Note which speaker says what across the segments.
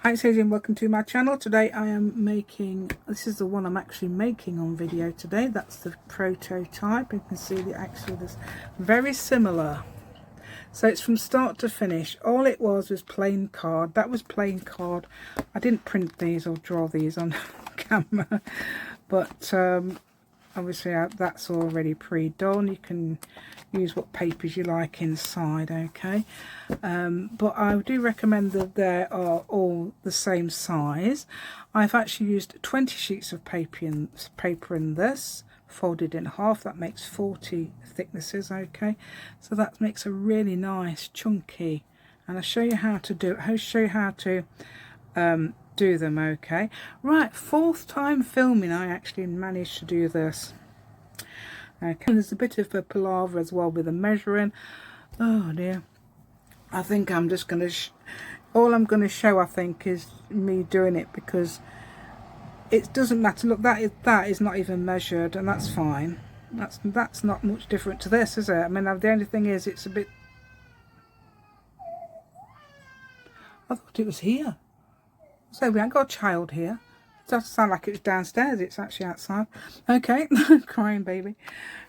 Speaker 1: Hi, it's Hazy and welcome to my channel. Today I am making, this is the one I'm actually making on video today. That's the prototype. You can see that actually there's very similar. So it's from start to finish. All it was plain card. That was plain card. I didn't print these or draw these on camera, but obviously that's already pre-done. You can use what papers you like inside, okay, but I do recommend that they are all the same size. I've actually used 20 sheets of paper in this, folded in half. That makes 40 thicknesses, okay, so that makes a really nice chunky, and I'll show you how to do it. I'll show you how to do them, okay. Right, 4th time filming I actually managed to do this. Okay, and there's a bit of a palaver as well with the measuring. Oh dear, I think I'm just going to all I'm going to show I think is me doing it, because it doesn't matter. Look, that is not even measured, and that's fine. That's not much different to this, is it? I mean, the only thing is it's a bit, I thought it was here. So we ain't got a child here. It doesn't sound like it's downstairs, it's actually outside. Okay, crying baby.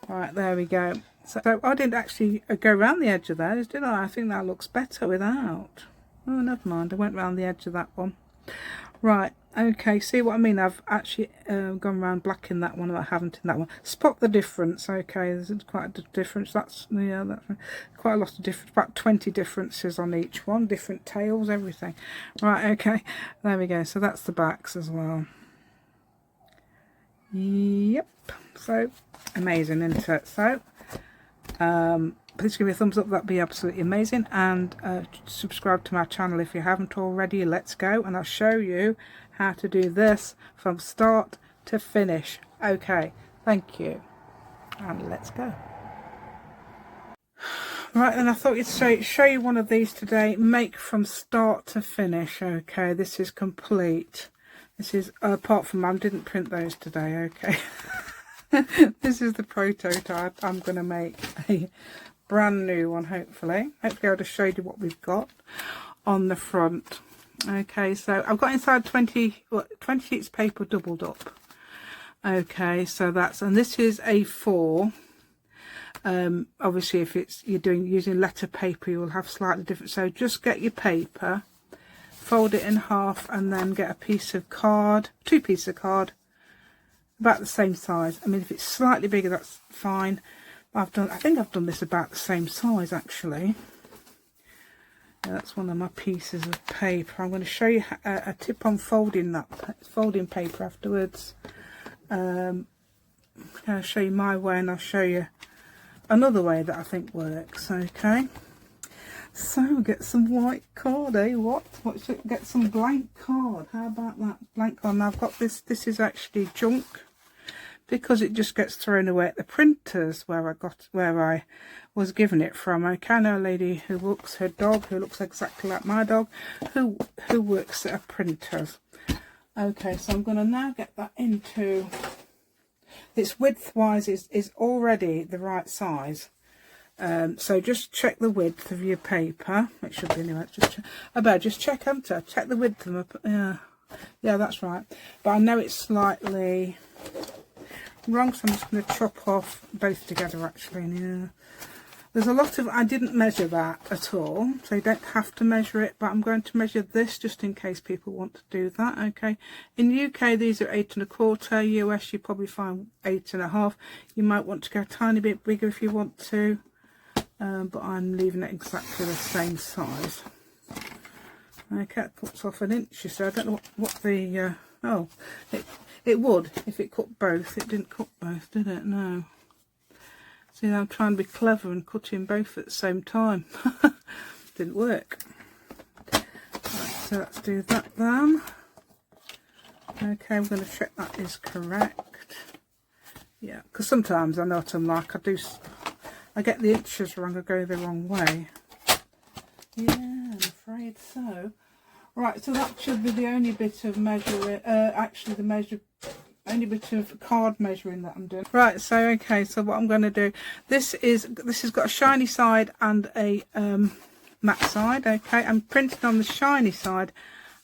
Speaker 1: Right, there we go. So I didn't actually go around the edge of those, did I? I think that looks better without. Oh, never mind, I went around the edge of that one. Right, okay, see what I mean? I've actually gone around black in that one, and I haven't in that one. Spot the difference, okay, there's quite a difference. That's, yeah, that's quite a lot of difference, about 20 differences on each one, different tails, everything. Right, okay, there we go. So that's the backs as well. Yep, so amazing, isn't it? So please give me a thumbs up, that'd be absolutely amazing, and subscribe to my channel if you haven't already. Let's go, and I'll show you how to do this from start to finish. Okay, thank you, and let's go. Right, and I thought you'd show you one of these today. Make from start to finish. Okay, this is complete. This is apart from I didn't print those today, okay. This is the prototype. I'm going to make a brand new one, hopefully I'll just show you what we've got on the front. Okay, so I've got inside 20 sheets of paper doubled up. Okay, so that's, and this is A4. Obviously if you're using letter paper, you will have slightly different, so just get your paper, fold it in half, and then get a piece of card, 2 pieces of card about the same size. I mean, if it's slightly bigger, that's fine. I think I've done this about the same size actually. Yeah, that's one of my pieces of paper. I'm going to show you a tip on folding paper afterwards. I'll show you my way, and I'll show you another way that I think works. Okay, so get some white card, eh? Get some blank card. How about that, blank card? Now I've got this is actually junk, because it just gets thrown away at the printers where I was given it from. Okay, I know a lady who walks her dog, who looks exactly like my dog, who works at a printer's. Okay, so I'm going to now get that into, its width wise is already the right size. So just check the width of your paper. It should be anyway. Just check enter. Check the width of them. Yeah, that's right. But I know it's slightly wrong, so I'm just going to chop off both together actually. Yeah, there's a lot of, I didn't measure that at all, so you don't have to measure it, but I'm going to measure this just in case people want to do that. Okay, in the UK these are 8 1/4, US you probably find 8 1/2. You might want to go a tiny bit bigger if you want to, but I'm leaving it exactly the same size. Okay, it cuts off an inch, so I don't know what the oh, it would if it cut both. It didn't cut both, did it? No. See, I'm trying to be clever and cutting both at the same time. Didn't work. Right, so let's do that then. Okay, I'm going to check that is correct. Yeah, because sometimes I know what I'm like. I get the inches wrong. I go the wrong way. Yeah, I'm afraid so. Right, so that should be the only bit of measuring, actually the only bit of card measuring that I'm doing. Right, so okay, so what I'm going to do, this has got a shiny side and a matte side. Okay, I'm printing on the shiny side,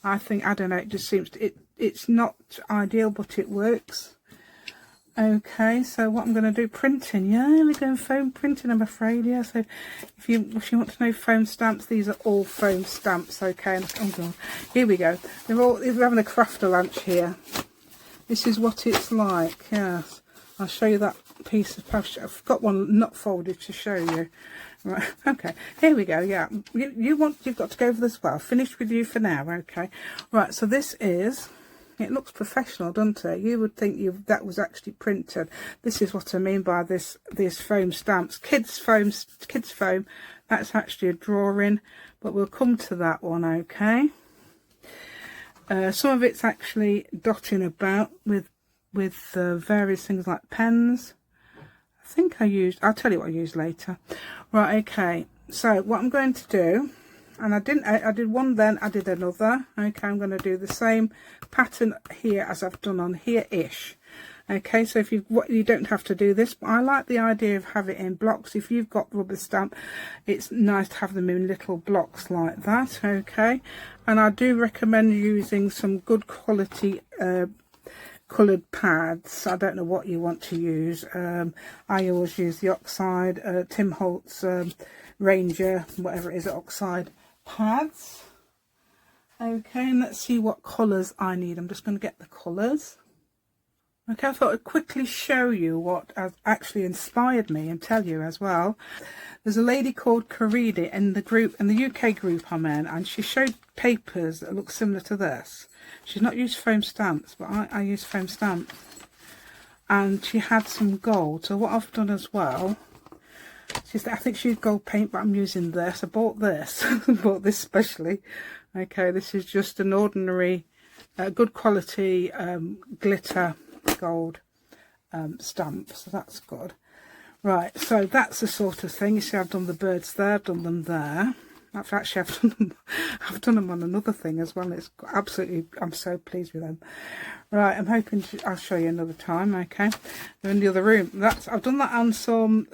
Speaker 1: I think, I don't know, it just seems to, it's not ideal, but it works. Okay, so what I'm going to do, printing. Yeah, we're doing foam printing, I'm afraid. Yeah, so if you want to know foam stamps, these are all foam stamps. Okay, and, oh god, here we go. We're having a crafter lunch here. This is what it's like. Yes, I'll show you that piece of paper. I've got one not folded to show you. Right, okay, here we go. Yeah, you've got to go over this. Well, finished with you for now. Okay, right, so this is, it looks professional, doesn't it? You would think that was actually printed. This is what I mean by these foam stamps. Kids foam, that's actually a drawing, but we'll come to that one. Okay, some of it's actually dotting about with various things like pens. I think I'll tell you what I used later. Right, okay, so what I'm going to do, and I did one then, I did another. Okay, I'm going to do the same pattern here as I've done on here-ish. Okay, so if you don't have to do this, but I like the idea of having it in blocks. If you've got rubber stamp, it's nice to have them in little blocks like that. Okay, and I do recommend using some good quality coloured pads. I don't know what you want to use. I always use the Oxide, Tim Holtz Ranger, whatever it is, Oxide pads. Okay, and let's see what colours I need. I'm just going to get the colours. Okay, I thought I'd quickly show you what has actually inspired me and tell you as well. There's a lady called Caridi in the UK group I'm in, and she showed papers that look similar to this. She's not used foam stamps, but I use foam stamps. And she had some gold. So what I've done as well, I think she used gold paint, but I'm using this. I bought this. I bought this specially. Okay, this is just an ordinary, good quality glitter gold stamp. So that's good. Right, so that's the sort of thing. You see, I've done the birds there, I've done them there. Actually, I've done them on another thing as well. It's absolutely, I'm so pleased with them. Right, I'm hoping I'll show you another time. Okay, they're in the other room. I've done that on some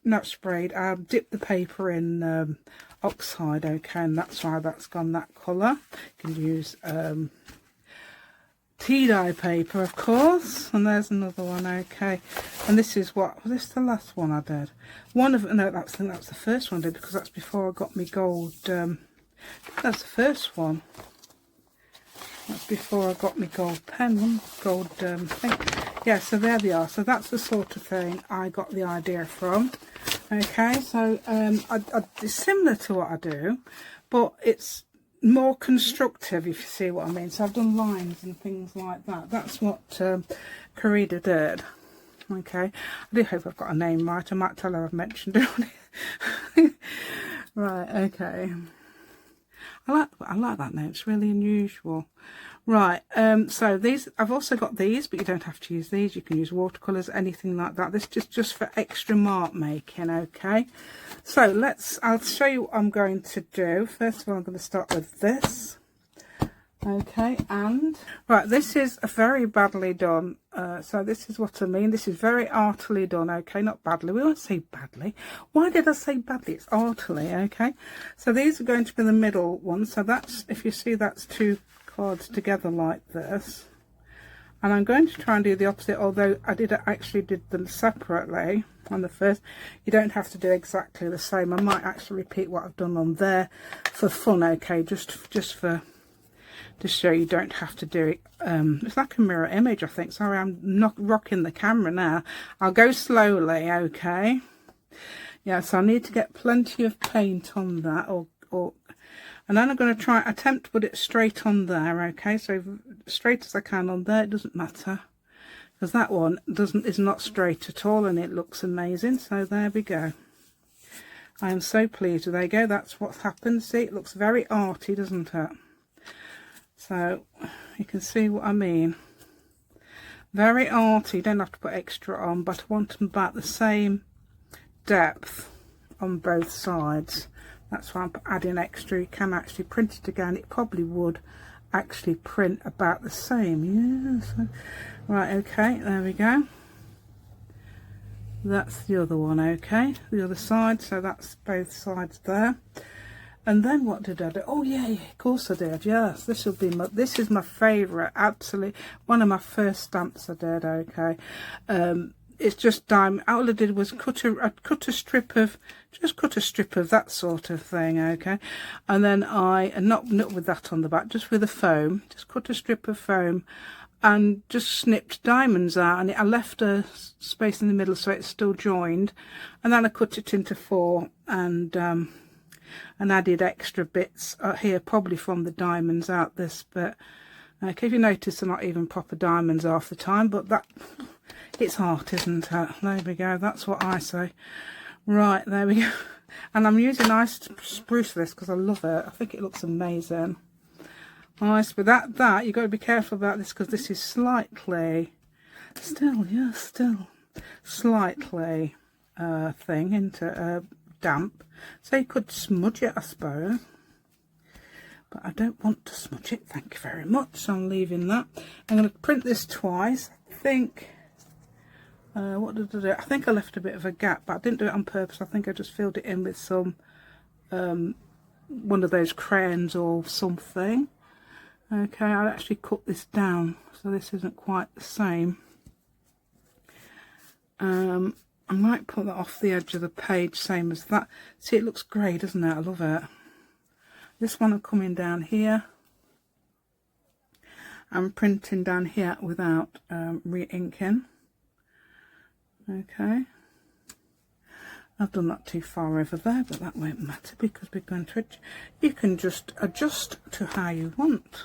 Speaker 1: not sprayed. I've dipped the paper in Oxide. Okay, and that's why that's gone that colour. You can use tea dye paper, of course, and there's another one. Okay, and this is was this the last one I did? No, that's the first one I did, because that's before I got my gold. That's the first one. That's before I got my gold pen, gold thing. Yeah, so there they are. So that's the sort of thing I got the idea from. Okay, so it's similar to what I do, but it's more constructive, if you see what I mean. So I've done lines and things like that. That's what Carida did. Okay, I do hope I've got a name right. I might tell her I've mentioned it on it. Right, okay, I like that name. It's really unusual. Right, so these, I've also got these, but you don't have to use these. You can use watercolours, anything like that. This is just for extra mark making. Okay, so I'll show you what I'm going to do. First of all, I'm going to start with this. Okay, and right, this is a very badly done. So this is what I mean. This is very artily done. Okay, not badly. We won't say badly. Why did I say badly? It's artily. Okay, so these are going to be the middle ones. So that's, if you see, that's two cards together like this. And I'm going to try and do the opposite, although I actually did them separately on the first. You don't have to do exactly the same. I might actually repeat what I've done on there for fun. Okay, just for to show you don't have to do it. It's like a mirror image, I think. Sorry, I'm not rocking the camera now. I'll go slowly. Okay, yeah, so I need to get plenty of paint on that, and then I'm going to attempt to put it straight on there. Okay, so straight as I can on there. It doesn't matter, because that one is not straight at all, and it looks amazing. So there we go. I am so pleased. There you go. That's what's happened. See, it looks very arty, doesn't it? So you can see what I mean. Very arty. You don't have to put extra on, but I want them about the same depth on both sides. That's why I'm adding extra. You can actually print it again. It probably would actually print about the same. Yeah. So, right, okay, there we go. That's the other one. Okay, the other side. So that's both sides there. And then what did I do? Oh yeah, yeah, of course I did. Yes, this is my favourite. Absolutely, one of my first stamps I did. Okay, it's just diamond. All I did was cut a strip of that sort of thing. Okay, and then not with that on the back, just with a foam. Just cut a strip of foam, and just snipped diamonds out, and I left a space in the middle so it's still joined, and then I cut it into 4 and added extra bits here, probably from the diamonds out this bit. Okay, if you notice they're not even proper diamonds half the time, but that, it's art, isn't it? There we go, that's what I say. Right, there we go. And I'm using ice spruce for this because I love it. I think it looks amazing. Nice, but that you've got to be careful about this because this is slightly, still slightly damp, so you could smudge it, I suppose, but I don't want to smudge it, thank you very much, so I'm leaving that. I'm going to print this twice. I think what did I do? I think I left a bit of a gap, but I didn't do it on purpose. I think I just filled it in with some one of those crayons or something. Okay, I'll actually cut this down so this isn't quite the same. I might put that off the edge of the page, same as that. See, it looks grey, doesn't it? I love it. This one I'm coming down here. I'm printing down here without re-inking. Okay. I've done that too far over there, but that won't matter because we're going to, you can just adjust to how you want.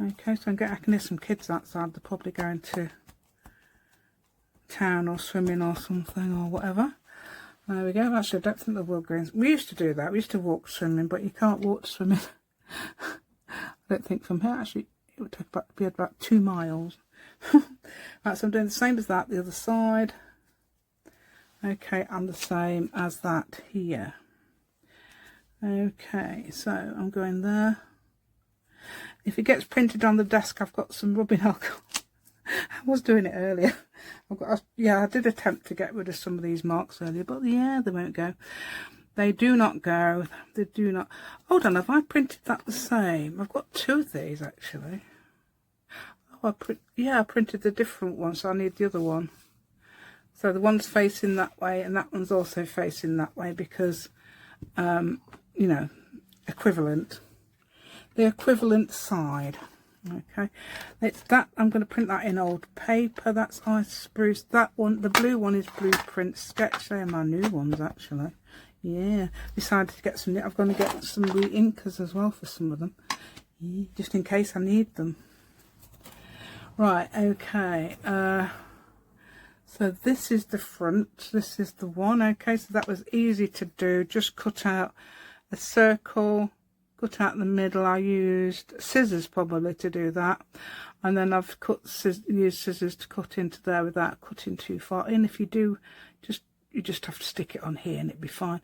Speaker 1: Okay, so I can hear some kids outside. They're probably going to town or swimming or something or whatever. There we go. Actually, I don't think they will go in. We used to do that. We used to walk swimming, but you can't walk swimming. I don't think from here. Actually, it would take about 2 miles. Right, so I'm doing the same as that, the other side. Okay, and the same as that here. Okay, so I'm going there. If it gets printed on the desk, I've got some rubbing alcohol. I was doing it earlier. I did attempt to get rid of some of these marks earlier, but yeah, they won't go. They do not go. They do not. Hold on, have I printed that the same? I've got 2 of these actually. Oh, I printed the different one, so I need the other one. So the one's facing that way, and that one's also facing that way because, you know, equivalent. The equivalent side. Okay, it's that. I'm going to print that in old paper. That's ice spruce. That one, the blue one, is blueprint sketch. They are my new ones actually. Yeah, decided to get some. I'm going to get some re-inkers as well for some of them, yeah, just in case I need them. Right. Okay. So this is the front. This is the one. Okay, so that was easy to do. Just cut out a circle. Cut out the middle. I used scissors probably to do that, and then I've used scissors to cut into there without cutting too far in. If you do, you just have to stick it on here and it'll be fine.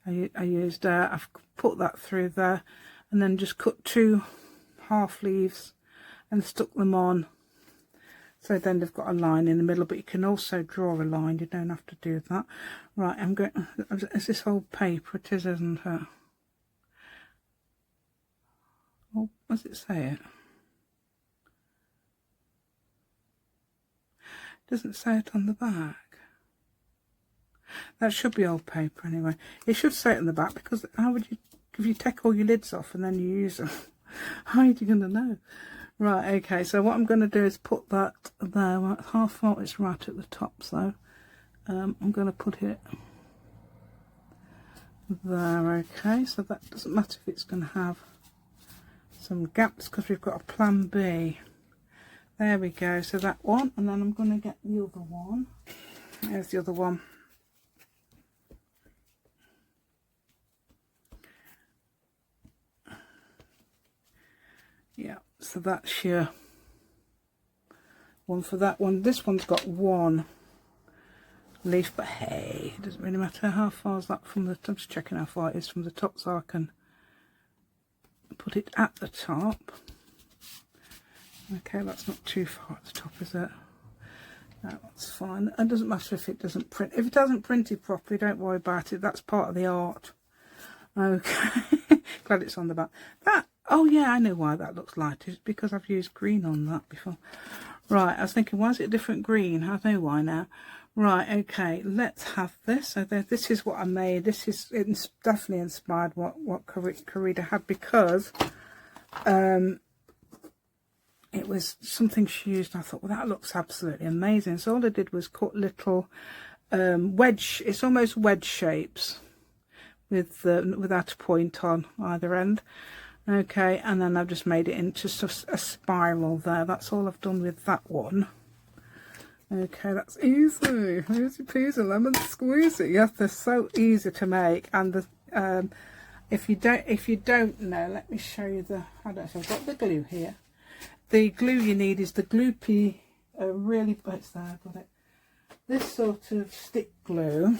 Speaker 1: I've put that through there, and then just cut 2 half leaves and stuck them on. So then they've got a line in the middle, but you can also draw a line. You don't have to do that. Right, I'm going. Is this old paper? It is, isn't it? Oh, what does it say it? Doesn't say it on the back. That should be old paper anyway. It should say it on the back, because how would you, if you take all your lids off and then you use them, how are you going to know? Right, okay, so what I'm going to do is put that there. Well, half fault, it's right at the top, so I'm going to put it there. Okay, so that doesn't matter if it's going to have some gaps because we've got a plan B. There we go, so that one, and then I'm going to get the other one. There's the other one. Yeah, so that's your one for that one. This one's got 1 leaf, but hey, it doesn't really matter. How far is that from the top? I'm just checking how far it is from the top so I can put it at the top. Okay, that's not too far at the top, is it? No, that's fine. It doesn't matter if it doesn't print. If it doesn't print it properly, don't worry about it. That's part of the art. Okay. Glad it's on the back. That, oh yeah, I know why that looks light. It's because I've used green on that before. Right, I was thinking, why is it a different green? I know why now. Right, okay, let's have this. So this is what I made. It's definitely inspired what Carita had, because it was something she used, and I thought, well, that looks absolutely amazing. So all I did was cut little wedge, it's almost wedge shapes without a point on either end. Okay, and then I've just made it into a spiral there. That's all I've done with that one. Okay, that's easy. Easy peasy lemon squeezy. Yes, they're so easy to make. And the if you don't know, let me show you the. I don't know if I've got the glue here. The glue you need is the gloopy. Really, it's there. I've got it. This sort of stick glue.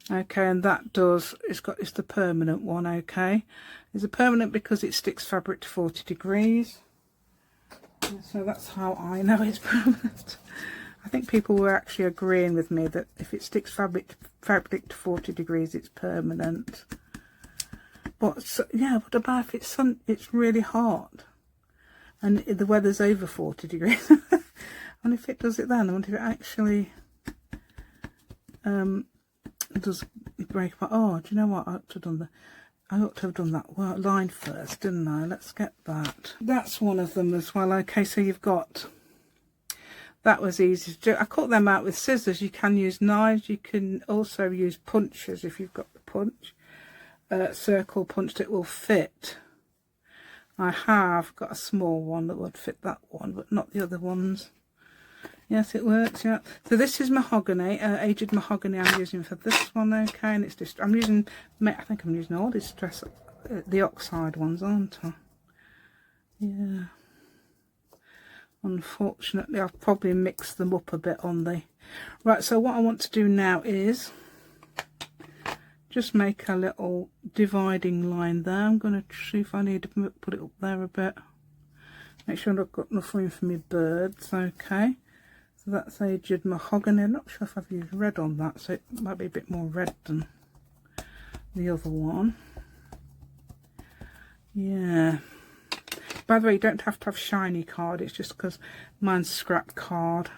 Speaker 1: Okay, and that does. It's the permanent one. Okay, it's a permanent because it sticks fabric to 40 degrees. So that's how I know it's permanent. I think people were actually agreeing with me that if it sticks fabric to 40 degrees, it's permanent. But so, yeah, what about if it's really hot and the weather's over 40 degrees? And if it does it then, I wonder if it actually does break apart. Oh, do you know what? I ought to have done that line first, didn't I? Let's get that. That's one of them as well. Okay, so you've got, that was easy to do. I cut them out with scissors. You can use knives. You can also use punches if you've got the punch. Circle punch that will fit. I have got a small one that would fit that one, but not the other ones. Yes, it works, yeah. So this is mahogany, aged mahogany I'm using for this one, okay, and it's just, I'm using, I think I'm using all distress, the oxide ones, aren't I? Yeah. Unfortunately, I've probably mixed them up a bit on the, right, so what I want to do now is just make a little dividing line there. I'm going to see if I need to put it up there a bit. Make sure I've got enough room for my birds, okay. So that's aged mahogany. I'm not sure if I've used red on that, so it might be a bit more red than the other one. Yeah. By the way, you don't have to have shiny card, it's just because mine's scrap card.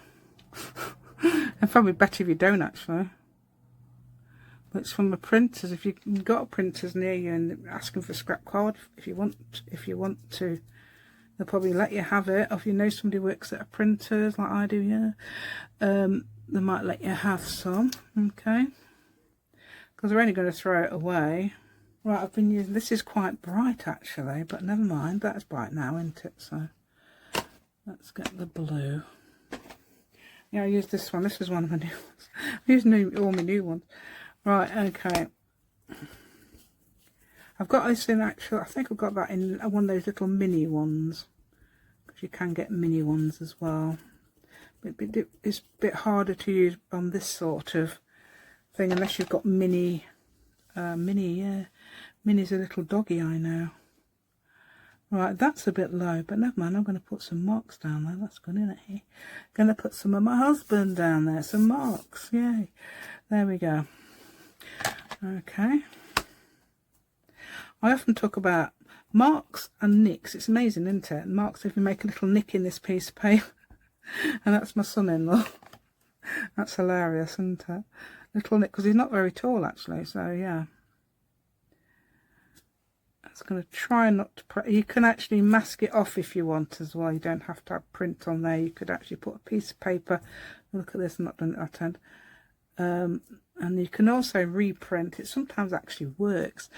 Speaker 1: And probably better if you don't actually. But it's from the printers. If you've got printers near you and asking for scrap card, if you want to, they'll probably let you have it. Or if you know somebody who works at a printers like I do, yeah, they might let you have some. Okay, because they're only going to throw it away. Right, I've been using, this is quite bright actually, but never mind, that's bright now, isn't it? So let's get the blue. Yeah, I used this one. This is one of my new ones. I use all my new ones. Right, okay. I've got this in actual, I think I've got that in one of those little mini ones, because you can get mini ones as well. But it's a bit harder to use on this sort of thing unless you've got mini, yeah. Mini's a little doggy, I know. Right, that's a bit low, but never mind, I'm going to put some marks down there. That's good, isn't it? I'm going to put some of my husband down there, some marks, yay. There we go. Okay. I often talk about marks and nicks. It's amazing, isn't it? Marks, if you make a little nick in this piece of paper. And that's my son-in-law. That's hilarious, isn't it? Little nick, because he's not very tall actually, so yeah. It's going to try not to you can actually mask it off if you want as well. You don't have to have print on there. You could actually put a piece of paper. Look at this, I'm not done it at that end. And you can also reprint. It sometimes actually works.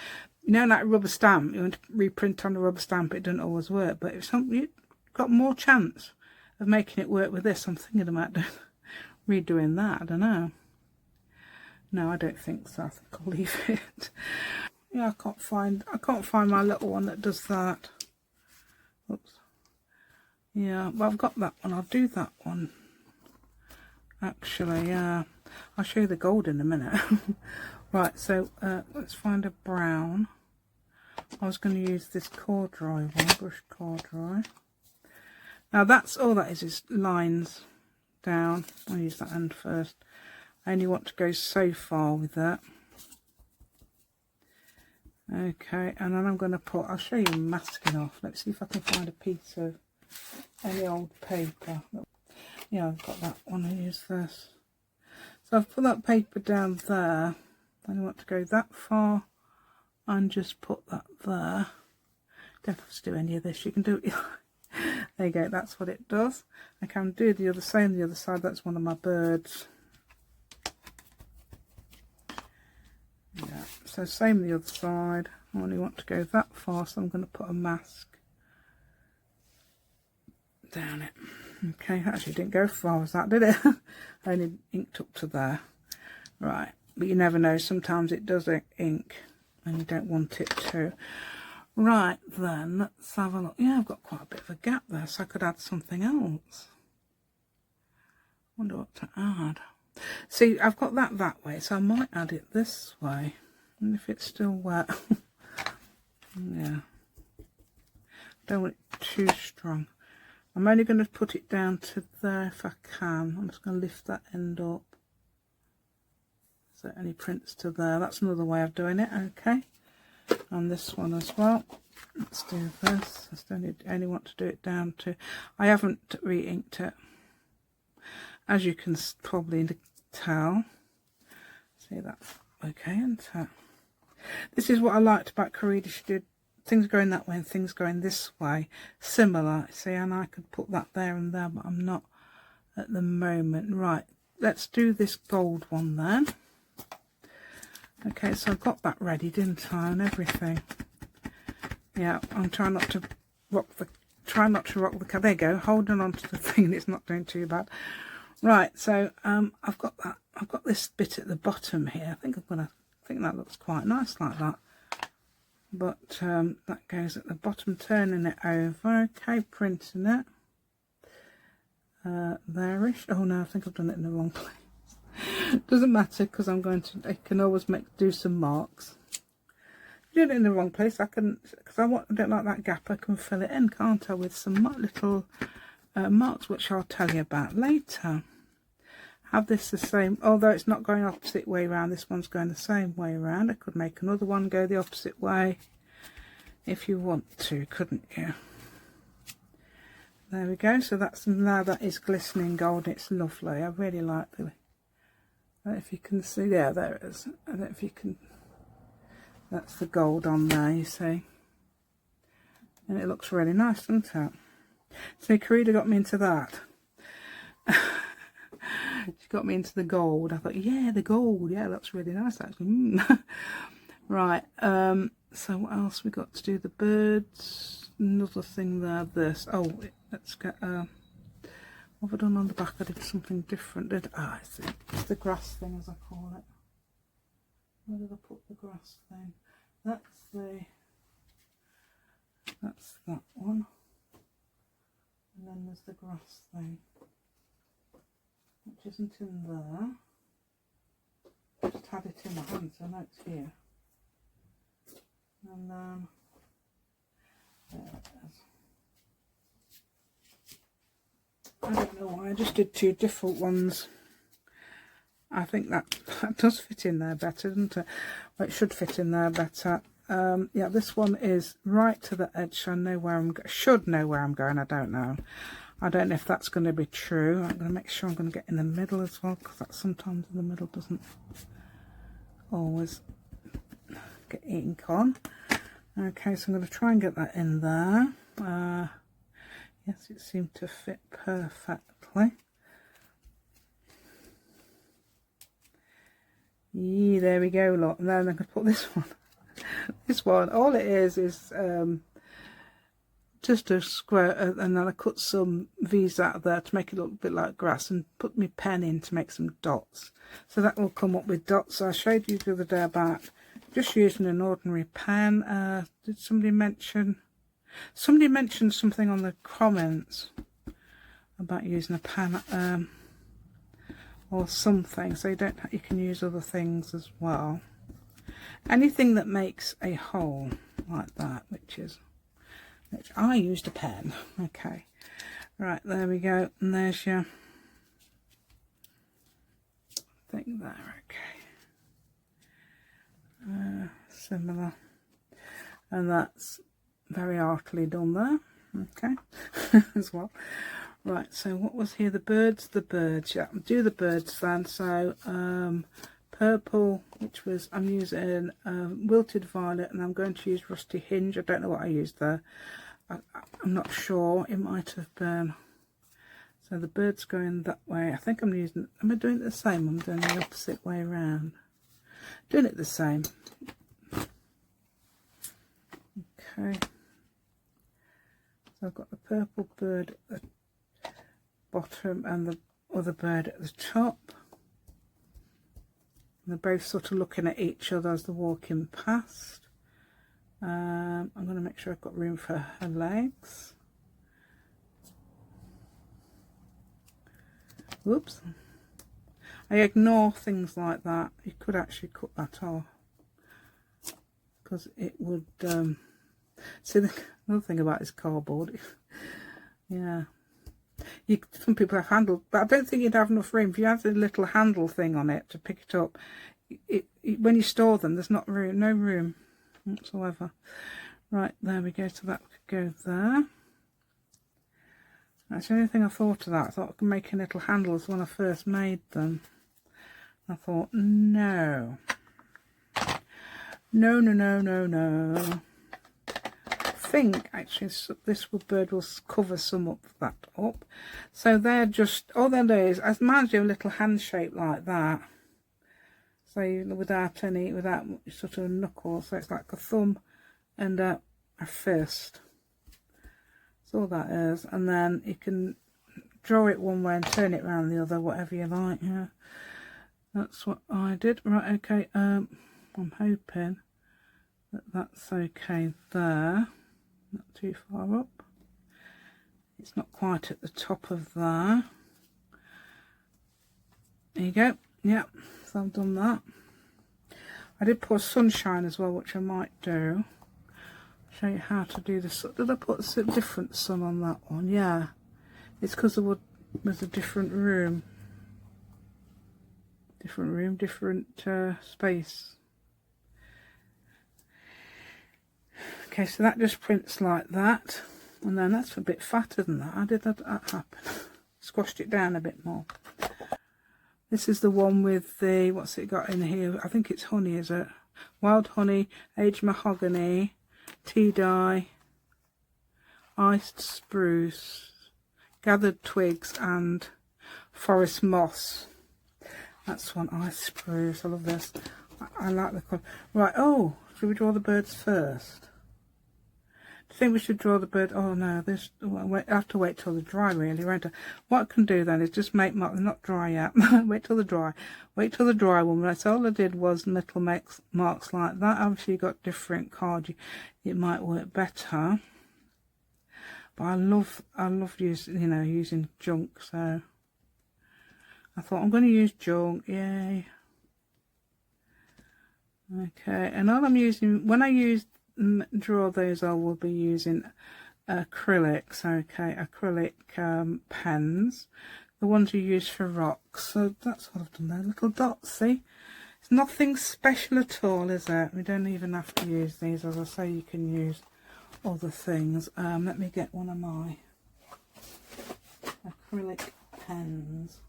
Speaker 1: You know, like rubber stamp, you want to reprint on a rubber stamp, it doesn't always work. But if you've got more chance of making it work with this, I'm thinking about redoing that. I don't know. No, I don't think so. I think I'll leave it. Yeah, I can't find my little one that does that. Oops. Yeah, but I've got that one. I'll do that one. Actually, yeah. I'll show you the gold in a minute. Right, so let's find a brown. I was going to use this corduroy one, brush corduroy. Now that's all that is lines down. I'll use that end first. I only want to go so far with that. Okay, and then I'm going to put, I'll show you masking off. Let's see if I can find a piece of any old paper. Yeah, I've got that one. I'll use this. So I've put that paper down there. I don't want to go that far and just put that there. Don't have to do any of this. You can do it. There you go. That's what it does. I can do the other side. The other side. That's one of my birds. Yeah. So same the other side. I only want to go that far, so I'm going to put a mask down it. Okay, actually didn't go as far as that, did it? I only inked up to there. Right, but you never know, sometimes it does ink and you don't want it to. Right, then let's have a look. Yeah, I've got quite a bit of a gap there, so I could add something else. Wonder what to add. See, I've got that way, so I might add it this way. And if it's still wet. Yeah, don't want it too strong. I'm only going to put it down to there if I can. I'm just going to lift that end up so it only prints to there. That's another way of doing it. Okay, and this one as well. Let's do this. I still only want to do it down to, I haven't re-inked it, as you can probably tell. See, that's okay, isn't it? This is what I liked about Karida. She did things going that way and things going this way, similar. See, and I could put that there and there, but I'm not at the moment. Right, let's do this gold one then. Okay, so I got that ready, didn't I, and everything. Yeah, I'm trying not to rock the there you go, holding on to the thing. It's not doing too bad. Right, so I've got this bit at the bottom here. I think that looks quite nice like that. But that goes at the bottom, turning it over. Okay, printing it. There-ish. Oh no, I think I've done it in the wrong place. Doesn't matter, because I can always do some marks. If you do it in the wrong place, I can, because I don't like that gap, I can fill it in, can't I, with some little marks, which I'll tell you about later. Have this the same, although it's not going opposite way around, this one's going the same way around. I could make another one go the opposite way if you want to, couldn't you? There we go. So that's, now that is glistening gold. It's lovely. I really like the, I don't know if you can see, yeah, there it is. I don't know if you can, that's the gold on there, you see, and it looks really nice, doesn't it? So Karida got me into that. She got me into the gold. I thought, yeah, the gold, yeah, that's really nice actually. Right, so what else we got to do? The birds, another thing there, this. Oh, let's get, what have I done on the back? I did something different, I see. It's the grass thing, as I call it. Where did I put the grass thing? That's that one. And then there's the grass thing, which isn't in there. Just had it in my hand, so now it's here. And then there it is. I don't know why, I just did two different ones. I think that does fit in there better, doesn't it? Well, it should fit in there better. Yeah, this one is right to the edge. I know where I'm should know where I'm going. I don't know. I don't know if that's going to be true. I'm going to make sure I'm going to get in the middle as well, because that sometimes in the middle doesn't always get ink on. Okay, so I'm going to try and get that in there. Yes, it seemed to fit perfectly. Yeah, there we go, look. And then I can put this one. This one, all it is just a square, and then I cut some V's out of there to make it look a bit like grass, and put my pen in to make some dots. So that will come up with dots. So I showed you the other day about just using an ordinary pen. Did somebody mention something on the comments about using a pen or something? So you can use other things as well. Anything that makes a hole like that, which I used a pen. Okay, right, there we go, and there's your thing there. Okay, similar. and that's very artfully done there. Okay, as well. Right, so what was here? The birds, yeah, do the birds then. So purple, which was, I'm using wilted violet, and I'm going to use rusty hinge. I don't know what I used there. I'm not sure, it might have been. So the bird's going that way. I think I'm using, am I doing it the same? I'm doing the opposite way around. Doing it the same. Okay. So I've got the purple bird at the bottom and the other bird at the top. And they're both sort of looking at each other as they're walking past. I'm going to make sure I've got room for her legs. Whoops. I ignore things like that. You could actually cut that off, because it would see, another thing about this cardboard, yeah, some people have handle, but I don't think you'd have enough room. If you have the little handle thing on it to pick it up, when you store them, there's not room, no room whatsoever. Right, there we go. So that could go there. That's the only thing I thought of that. I thought I could make little handles when I first made them. I thought, no. I think actually this bird will cover some of that up. So they're just, all they'll do is, as reminds you of a little hand shape like that. So without sort of knuckles. So it's like a thumb and a fist. That's all that is. And then you can draw it one way and turn it around the other, whatever you like. Yeah, that's what I did. Right, okay. I'm hoping that that's okay there. Not too far up. It's not quite at the top of there. There you go. Yeah, so I've done that. I did put sunshine as well, which I might do. Show you how to do this. Did I put a different sun on that one? Yeah, it's because there was a different room. Different space. Okay, so that just prints like that, and then that's a bit fatter than that. How did that happen? Squashed it down a bit more. This is the one with the, what's it got in here? I think it's honey, is it? Wild honey, aged mahogany, tea dye, iced spruce, gathered twigs, and forest moss. That's one, iced spruce. I love this. I like the colour. Right, oh, should we draw the birds first? I think we should draw the bird. Oh no, this, I have to wait till they dry, really, won't I? What I can do then is just make marks. They're not dry yet. Wait till they dry. Wait till the dry one. That's all I did was little marks like that. Obviously, you got different cards. It might work better. But I love using, using junk. So I thought I'm going to use junk. Yay. Okay, and all I'm using when I draw those, I will be using acrylics. Okay, acrylic pens, the ones you use for rocks. So that's what I've done there, little dots. See, it's nothing special at all, is it? We don't even have to use these. As I say, you can use other things. Let me get one of my acrylic pens.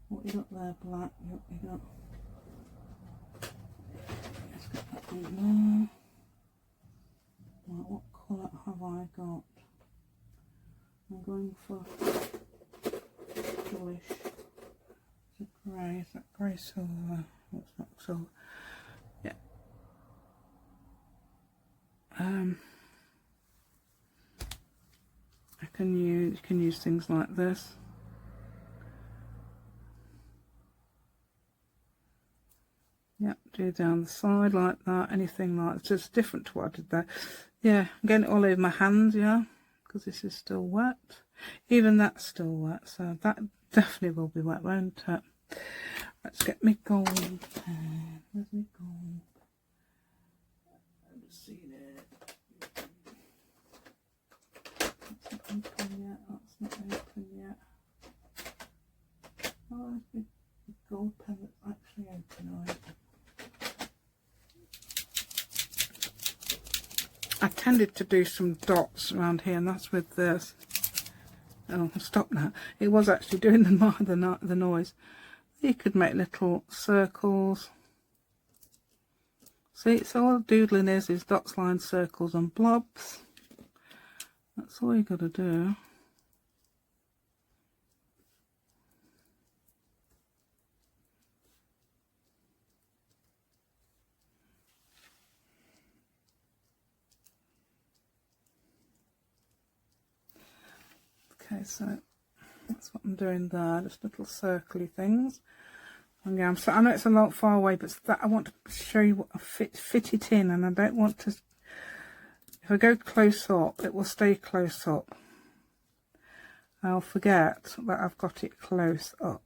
Speaker 1: What you got there? Black. What you got? Let's get that one there. Right, what colour have I got? I'm going for bluish. It's a grey. Is that grey silver? What's not silver? Yeah. You can use things like this. Yep, do down the side like that, anything like that. It's just different to what I did there. Yeah, I'm getting it all over my hands, yeah, because this is still wet. Even that's still wet, so that definitely will be wet, won't it? Let's get me gold pen. Where's my gold? I haven't seen it. That's not open yet. That's not open yet. Oh, there's my gold pen that's actually open. I've tended to do some dots around here, and that's with this. Oh, stop now. It was actually doing the noise. You could make little circles. See, so all doodling is dots, lines, circles and blobs. That's all you got to do. Okay, so that's what I'm doing there, just little circly things. And yeah, I know it's a lot far away, but that I want to show you what I fit it in, and I don't want to. If I go close up, it will stay close up. I'll forget that I've got it close up.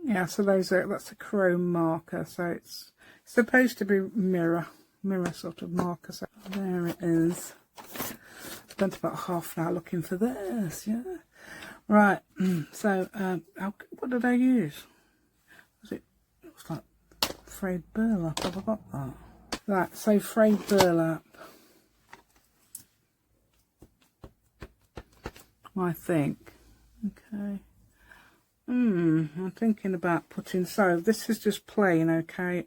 Speaker 1: Yeah, so that's a chrome marker, so it's supposed to be mirror sort of marker. So there it is. Spent about half an hour looking for this. Yeah, right. So what did I use? Was it? It was like frayed burlap. Have I got that? Right. So frayed burlap. I think. Okay. I'm thinking about putting, so this is just plain, okay,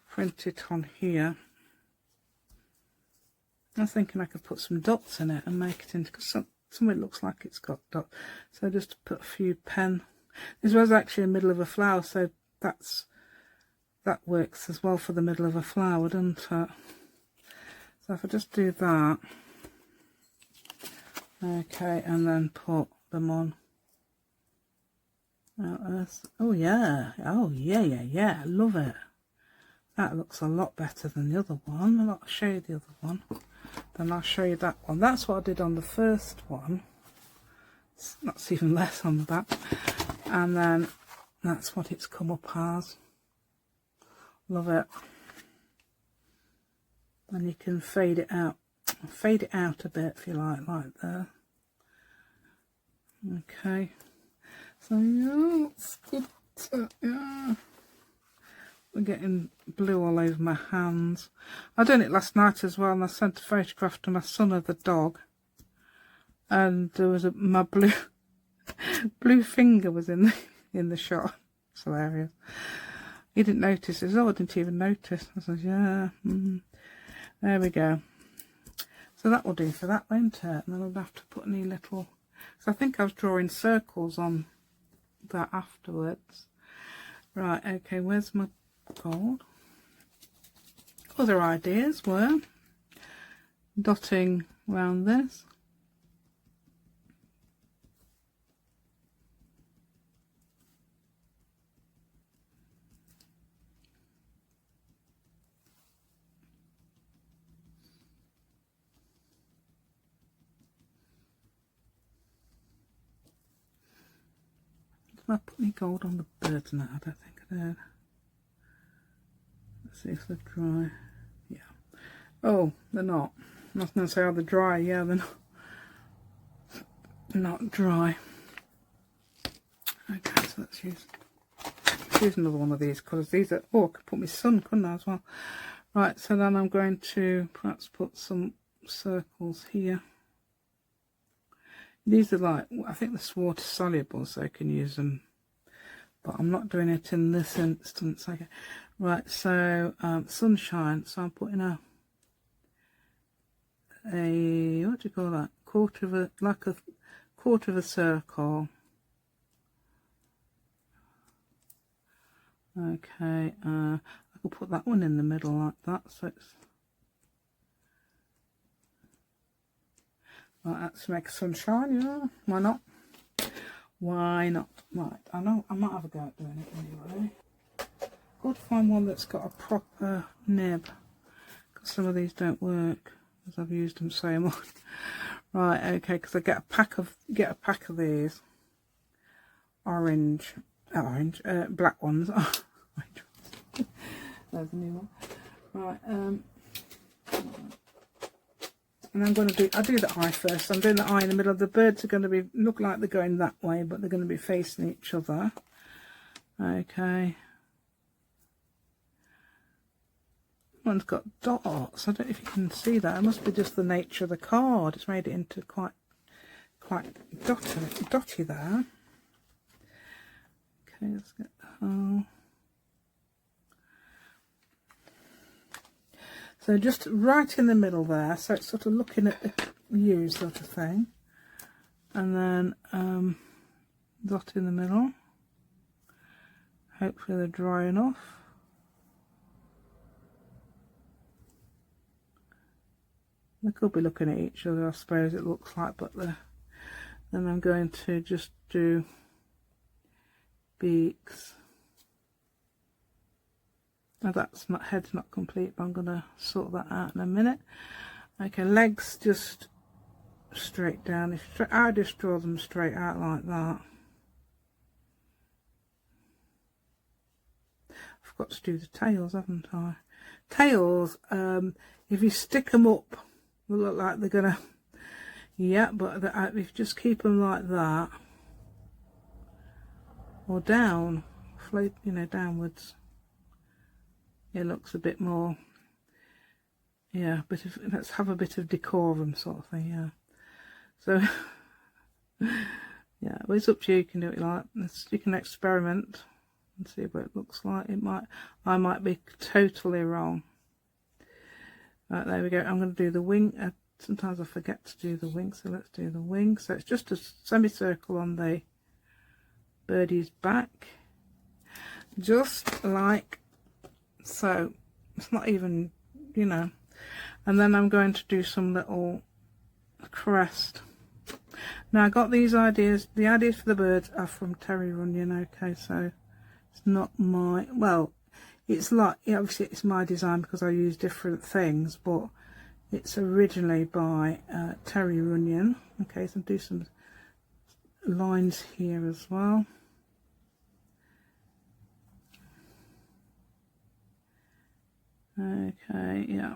Speaker 1: print it on here. I was thinking I could put some dots in it and make it into, because some of it looks like it's got dots, so just to put a few pen. This was actually the middle of a flower, so that works as well for the middle of a flower, doesn't it? So if I just do that, okay, and then put them on. Oh yeah, I love it. That looks a lot better than the other one. I'll show you the other one, then I'll show you that one. That's what I did on the first one. That's even less on the back, and then that's what it's come up as. Love it. And you can fade it out a bit if you like there. Okay. So yeah, it's good. Yeah, we're getting blue all over my hands. I done it last night as well, and I sent a photograph to my son of the dog, and there was my blue finger was in the shot. It's hilarious. He didn't notice. He said, "Oh, I didn't even notice." I said, "Yeah." There we go. So that will do for that, won't it? And then I'll have to put any little. So I think I was drawing circles on that afterwards. Right, okay, where's my gold? Other ideas were dotting around this. Did I put any gold on the birds now? I don't think I did. Let's see if they're dry. Yeah. Oh, they're not. I was going to say, are they dry? Yeah, they're not dry. Okay, so let's use another one of these colours. These are, oh, I could put my sun, couldn't I, as well? Right, so then I'm going to perhaps put some circles here. These are like, I think they're water soluble, so I can use them, but I'm not doing it in this instance. Okay, right, so sunshine, so I'm putting a what do you call that, like a quarter of a circle. Okay, I could put that one in the middle like that, so it's right. Let's make sunshine. Yeah, why not? Why not? Right, I know I might have a go at doing it anyway. Got to find one that's got a proper nib, because some of these don't work as I've used them so much. Right, okay, because I get a pack of these black ones. There's a new one. Right, And I'm going to I'll do the eye first. I'm doing the eye in the middle. The birds are going to look like they're going that way, but they're going to be facing each other. Okay. One's got dots. I don't know if you can see that. It must be just the nature of the card. It's made it into quite dotty there. Okay, let's get the whole. So just right in the middle there, so it's sort of looking at you sort of thing. And then dot in the middle. Hopefully they're dry enough. They could be looking at each other, I suppose it looks like, but then I'm going to just do beaks. Now that's not, head's not complete, but I'm going to sort that out in a minute. Okay, legs just straight down. I just draw them straight out like that. I forgot to do the tails, haven't I? Tails, if you stick them up, will look like they're gonna, yeah, but if you just keep them like that, or down, float, you know, downwards, it looks a bit more, yeah, but let's have a bit of decorum sort of thing, yeah. So, yeah, well, it's up to you. You can do it like you can experiment and see what it looks like. I might be totally wrong. Right, there we go. I'm going to do the wing. Sometimes I forget to do the wing, so let's do the wing. So it's just a semicircle on the birdie's back, just like so. It's not even, you know. And then I'm going to do some little crest. Now I got these ideas. The ideas for the birds are from Terry Runyon. Okay, so it's not my, well, it's like, yeah, obviously it's my design because I use different things, but it's originally by Terry Runyon. Okay, so do some lines here as well. Okay, yeah,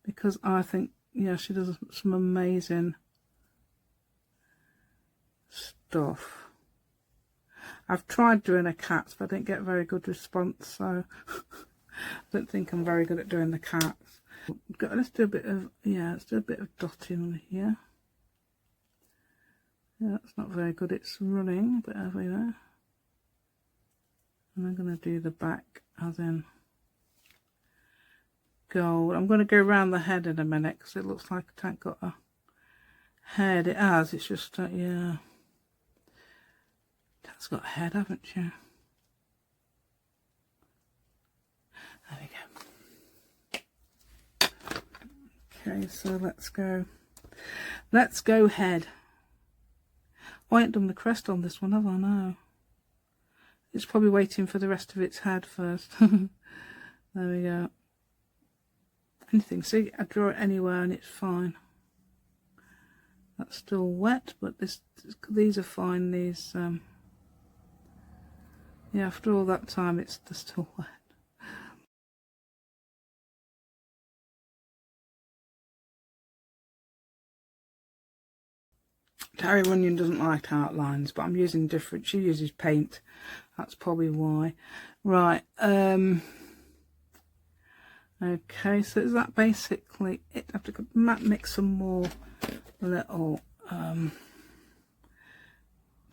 Speaker 1: because I think, yeah, she does some amazing stuff. I've tried doing a cat, but I didn't get a very good response, so I don't think I'm very good at doing the cats. Let's do a bit of, yeah, let's do a bit of dotting on here. Yeah, that's not very good. It's running a bit over there. And I'm going to do the back as in gold. I'm going to go around the head in a minute because it looks like it hasn't got a head. It has, it's just, yeah. It's got a head, haven't you? There we go. Okay, so let's go. Let's go head. Oh, I ain't done the crest on this one, have I? No. It's probably waiting for the rest of its head first. There we go. Anything, see, I draw it anywhere and it's fine. That's still wet, but these are fine. These, yeah, after all that time, they're still wet. Terry Runyon doesn't like outlines, but I'm using different. She uses paint. That's probably why. Right. Okay, so is that basically it? I have to mix some more little.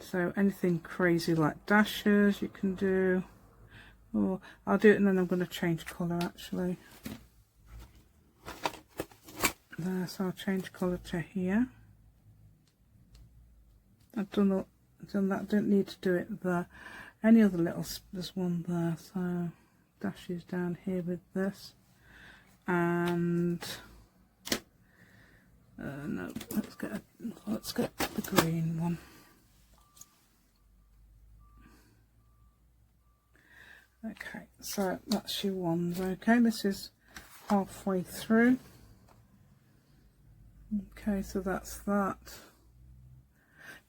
Speaker 1: So anything crazy like dashes you can do. Or I'll do it and then I'm going to change colour actually. There, so I'll change colour to here. I've done that, don't need to do it there. Any other little, there's one there, so dashes down here with this. And no, let's get the green one. Okay, so that's your ones. Okay, this is halfway through. Okay, so that's that.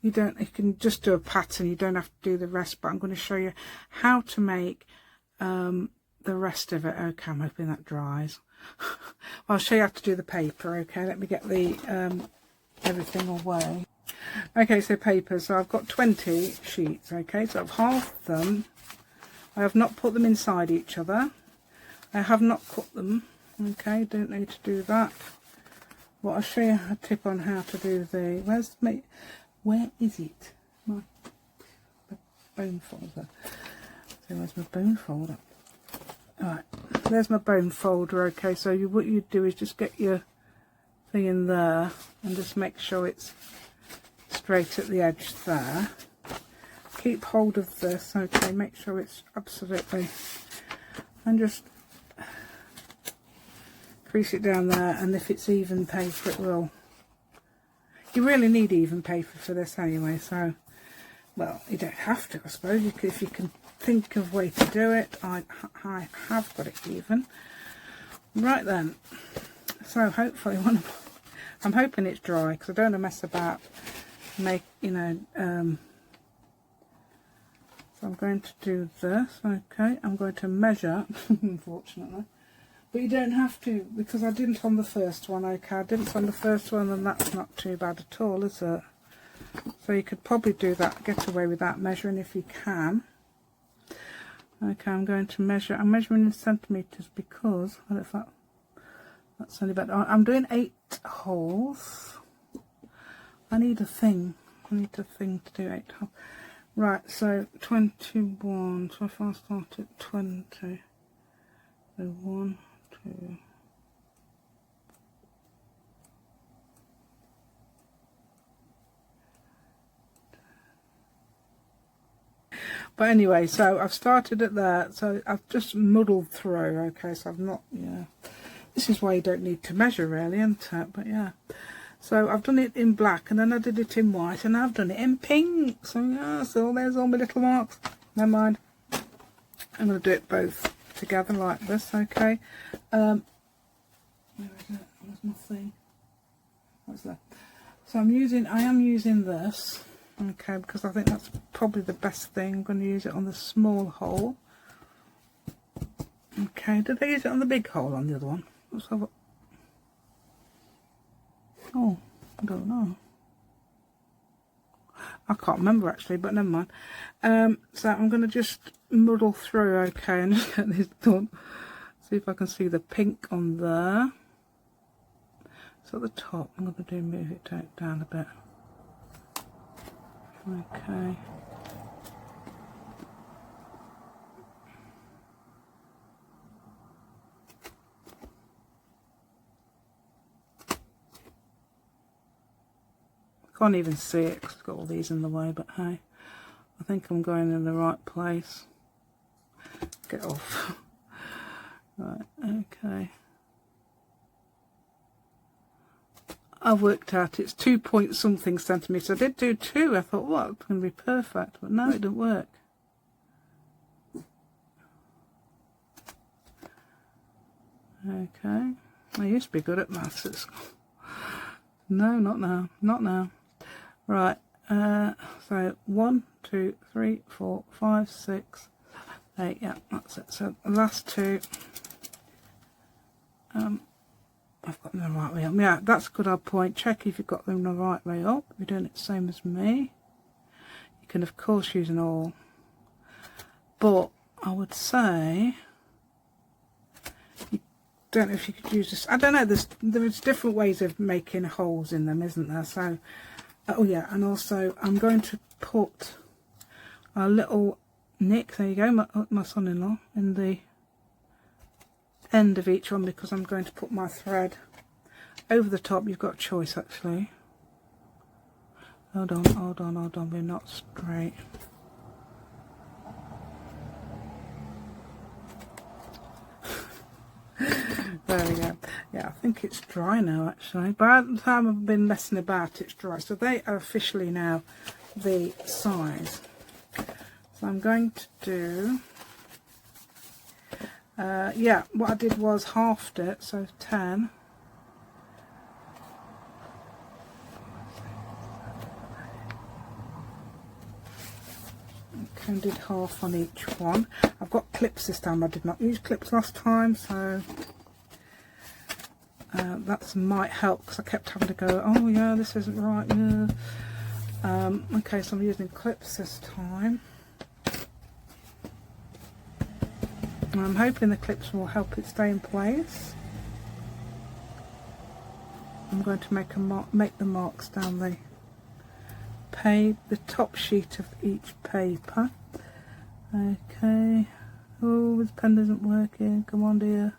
Speaker 1: You can just do a pattern, you don't have to do the rest, but I'm going to show you how to make the rest of it. Okay, I'm hoping that dries. I'll show you how to do the paper. Okay, let me get the everything away. Okay, so paper, so I've got 20 sheets. Okay, so I've halved them. I have not put them inside each other. I have not cut them. Okay, don't need to do that. Well, I'll show you a tip on how to do the, where is it? My bone folder. So where's my bone folder? Alright, there's my bone folder. Okay, so what you do is just get your thing in there and just make sure it's straight at the edge there. Keep hold of this, okay, make sure it's absolutely, and just crease it down there, and if it's even paper it will. You really need even paper for this anyway, so, well, you don't have to, I suppose. If you can think of a way to do it. I have got it even. Right then, so hopefully I'm hoping it's dry, because I don't want to mess about, so I'm going to do this. Okay, I'm going to measure, unfortunately. But you don't have to, because I didn't on the first one. Okay, I didn't on the first one, and that's not too bad at all, is it? So you could probably do that, get away with that measuring if you can. Okay, I'm going to measure. I'm measuring in centimetres because I don't know if that's only about. I'm doing 8 holes. I need a thing. I need a thing to do 8 holes. Right, so 21. So if I start at 20, so 1, 2. But anyway, so I've started at there, so I've just muddled through. Okay, so I've not, yeah. This is why you don't need to measure really, isn't it? But yeah. So I've done it in black, and then I did it in white, and I've done it in pink. So yeah, so there's all my little marks. Never mind. I'm going to do it both together like this, okay. Where is it? Where's my thing? What's that? So I am using this. Okay, because I think that's probably the best thing. I'm going to use it on the small hole. Okay, did I use it on the big hole on the other one? Let's have a... Oh, I don't know. I can't remember actually, but never mind. So I'm going to just muddle through, okay, and just get this done. See if I can see the pink on there. So at the top, I'm going to move it down a bit. Okay. Can't even see it because I've got all these in the way, but hey, I think I'm going in the right place. Get off. Right, okay. I've worked out it's 2 point something centimetres. I did do 2. I thought, well, it's going to be perfect, but no, it didn't work. Okay. I used to be good at maths at school. No, not now. Not now. Right. So 1, 2, 3, 4, 5, 6, 8. Yeah, that's it. So the last 2. I've got them the right way up. Yeah, that's a good odd point. Check if you've got them the right way up. You're doing it the same as me. You can of course use an awl, but I would say you don't know if you could use this. I don't know. There's different ways of making holes in them, isn't there? So, oh yeah, and also I'm going to put a little nick. There you go, my son-in-law in the end of each one, because I'm going to put my thread over the top. You've got a choice actually. Hold on, we're not straight. There we go. Yeah, I think it's dry now actually. By the time I've been messing about, it's dry. So they are officially now the size. So I'm going to do yeah, what I did was halved it, so 10. Okay, and did half on each one. I've got clips this time. I did not use clips last time, so that might help, because I kept having to go, oh yeah, this isn't right. Yeah. Okay, so I'm using clips this time. And I'm hoping the clips will help it stay in place. I'm going to make the marks down the top sheet of each paper. Okay. Oh, this pen isn't working. Come on, dear.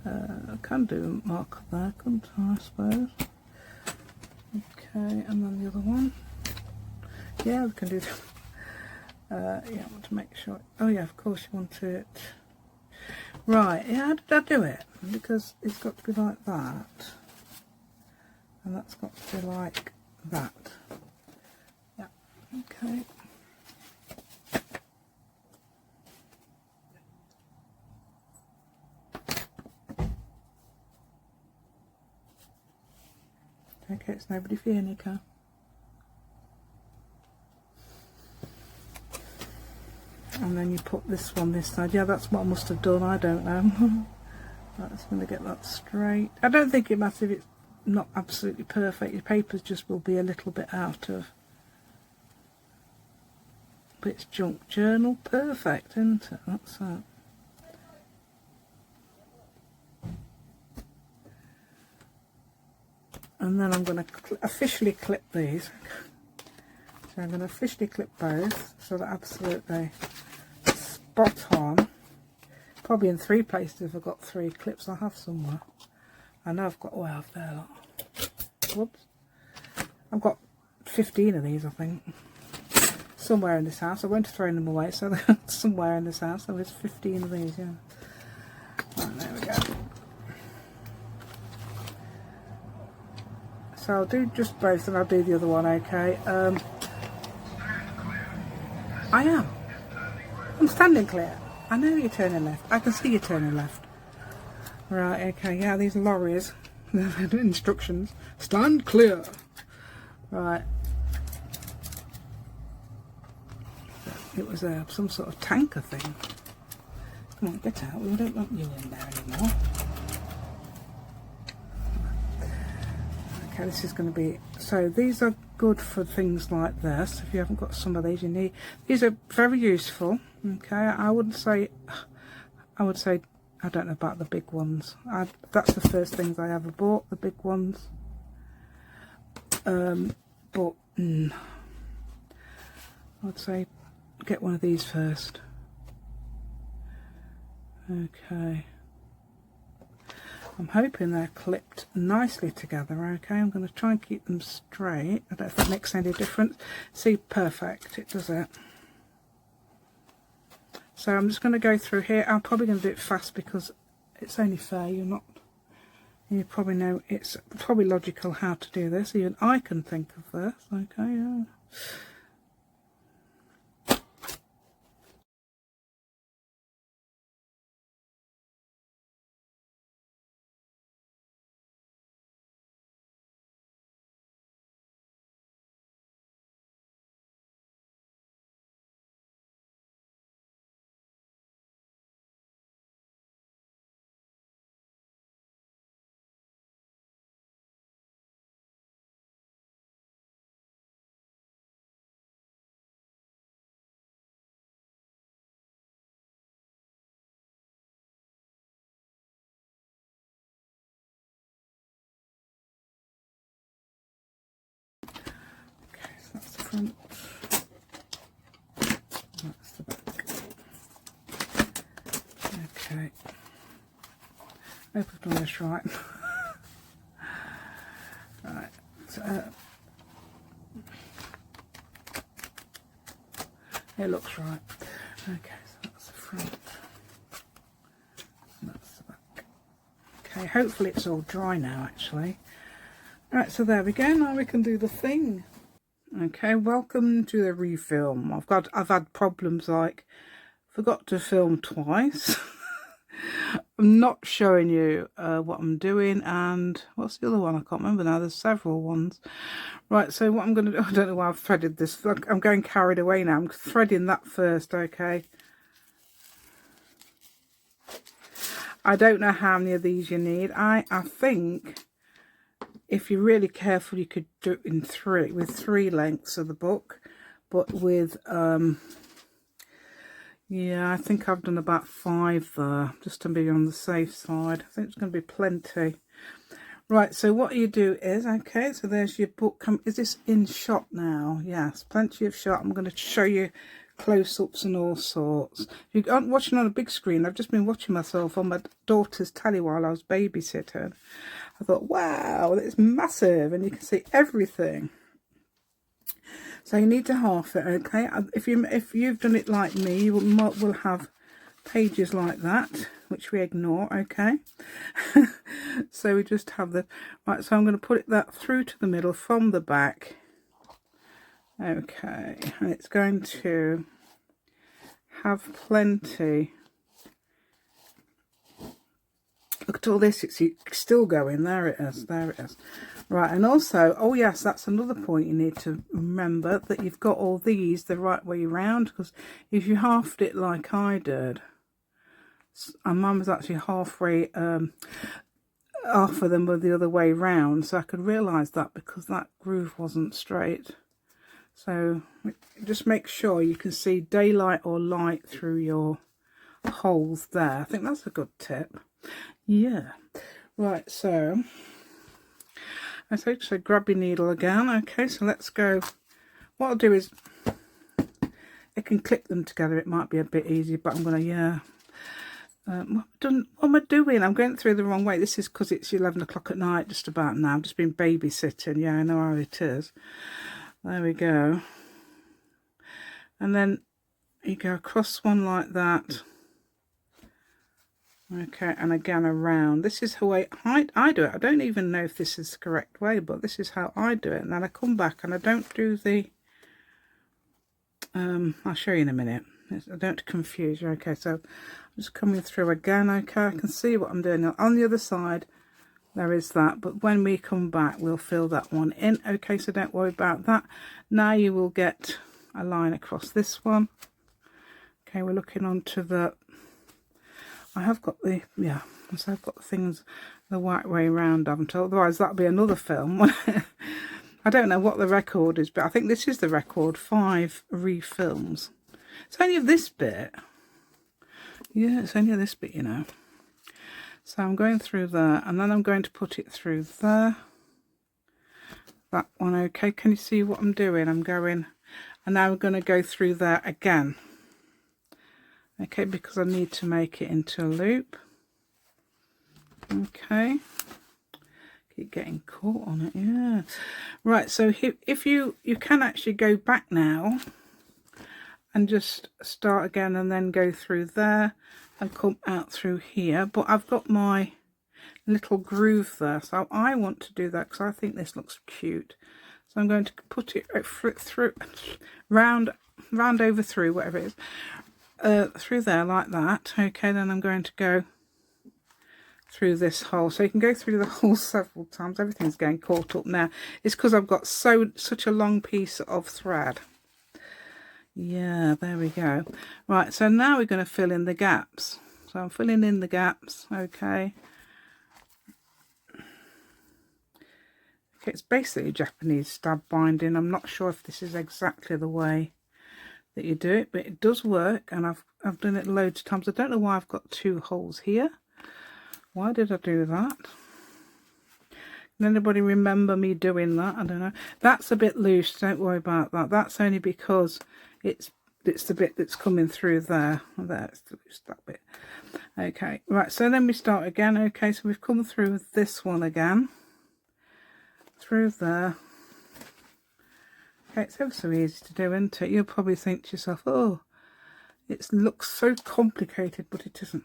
Speaker 1: I can do a mark there, couldn't I suppose? Okay, and then the other one. Yeah, we can do that. Yeah, I want to make sure. Oh yeah, of course you want it. Right, yeah, how did I do it? Because it's got to be like that. And that's got to be like that. Yeah, okay. Okay, it's nobody for you, Nico. And then you put this one this side. Yeah, that's what I must have done. I don't know. Right, I'm going to get that straight. I don't think it matters if it's not absolutely perfect. Your papers just will be a little bit out of. But it's junk journal perfect, isn't it? That's that. And then I'm going to officially clip these. So I'm going to officially clip both so that absolutely spot on. Probably in 3 places if I've got 3 clips I have somewhere. I know I've got, oh I have there, look. Whoops. I've got 15 of these I think. Somewhere in this house. I won't throw them away, so they're somewhere in this house. There was 15 of these, yeah. Right, there we go. So I'll do just both and I'll do the other one, okay? I'm standing clear. I know you're turning left. I can see you turning left. Right, okay, yeah, these lorries. Instructions. Stand clear. Right. It was some sort of tanker thing. Come on, get out. We don't want you in there anymore. Okay, this is going to be, so these are good for things like this. If you haven't got some of these, you need, these are very useful. Okay, I would say, I don't know about the big ones. That's the first things I ever bought, the big ones. But I'd say get one of these first. Okay. I'm hoping they're clipped nicely together, okay? I'm going to try and keep them straight. I don't know if that makes any difference. See, perfect, it does it. So I'm just going to go through here. I'm probably going to do it fast because it's only fair. You probably know it's probably logical how to do this. Even I can think of this, okay? Yeah. That's the front, that's the back. Okay, I hope I've done this right. Right, so, it looks right. Okay, so that's the front, and that's the back. Okay, hopefully it's all dry now actually. Right, so there we go, now we can do the thing. Okay, welcome to the refilm. I've had problems like forgot to film twice. I'm not showing you what I'm doing. And what's the other one? I can't remember now. There's several ones. Right, so what I'm going to do, I don't know why I've threaded this. I'm going carried away now. I'm threading that first, okay? I don't know how many of these you need. I think if you're really careful, you could do it in with three lengths of the book. But with, yeah, I think I've done about 5 there, just to be on the safe side. I think it's going to be plenty. Right, so what you do is, okay, so there's your book. Is this in shot now? Yes, plenty of shot. I'm going to show you close-ups and all sorts. If you aren't watching on a big screen, I've just been watching myself on my daughter's telly while I was babysitting. I thought, wow, it's massive, and you can see everything. So you need to half it, okay? If you've done it like me, you will have pages like that, which we ignore, okay? So we just have the right. So I'm going to put that through to the middle from the back, okay, and it's going to have plenty. Look at all this, it's still going. There it is, there it is. Right, and also, oh yes, that's another point you need to remember, that you've got all these the right way around, because if you halved it like I did, and mine was actually halfway, half of them were the other way round, so I could realise that because that groove wasn't straight. So just make sure you can see daylight or light through your holes there. I think that's a good tip. Yeah. Right, so I think so. Grab your needle again. Okay, so let's go. What I'll do is I can clip them together. It might be a bit easier, but I'm gonna, yeah. What am I doing? I'm going through the wrong way. This is because it's 11 o'clock at night, just about now. I've just been babysitting. Yeah, I know how it is. There we go. And then you go across one like that. Okay, and again around. This is the way I do it. I don't even know if this is the correct way, but this is how I do it. And then I come back and I don't do the, I'll show you in a minute. I don't confuse you. Okay, so I'm just coming through again. Okay, I can see what I'm doing. Now, on the other side, there is that. But when we come back, we'll fill that one in. Okay, so don't worry about that. Now you will get a line across this one. Okay, we're looking onto the... I have got the, yeah, so I've got the things the right way around, haven't I? Otherwise that'll be another film. I don't know what the record is, but I think this is the record, 5 refilms. It's only of this bit. Yeah, it's only of this bit, you know. So I'm going through there, and then I'm going to put it through there. That one, okay. Can you see what I'm doing? I'm going, and now I'm going to go through there again. Okay, because I need to make it into a loop. Okay. Keep getting caught on it, yeah. Right, so if you can actually go back now and just start again and then go through there and come out through here. But I've got my little groove there, so I want to do that because I think this looks cute. So I'm going to put it through, round over through, whatever it is. Through there like that. Okay, then I'm going to go through this hole, so you can go through the hole several times. Everything's getting caught up now. It's because I've got such a long piece of thread. Yeah, there we go. Right, so now we're going to fill in the gaps. So I'm filling in the gaps. Okay, it's basically Japanese stab binding. I'm not sure if this is exactly the way that you do it, but it does work, and I've done it loads of times. I don't know why I've got 2 holes here. Why did I do that? Can anybody remember me doing that? I don't know. That's a bit loose, don't worry about that. That's only because it's the bit that's coming through there. There, it's loose, that bit. Okay, right, so then we start again. Okay, so we've come through this one again. Through there. Okay, it's ever so easy to do, isn't it? You'll probably think to yourself, oh, it looks so complicated, but it isn't.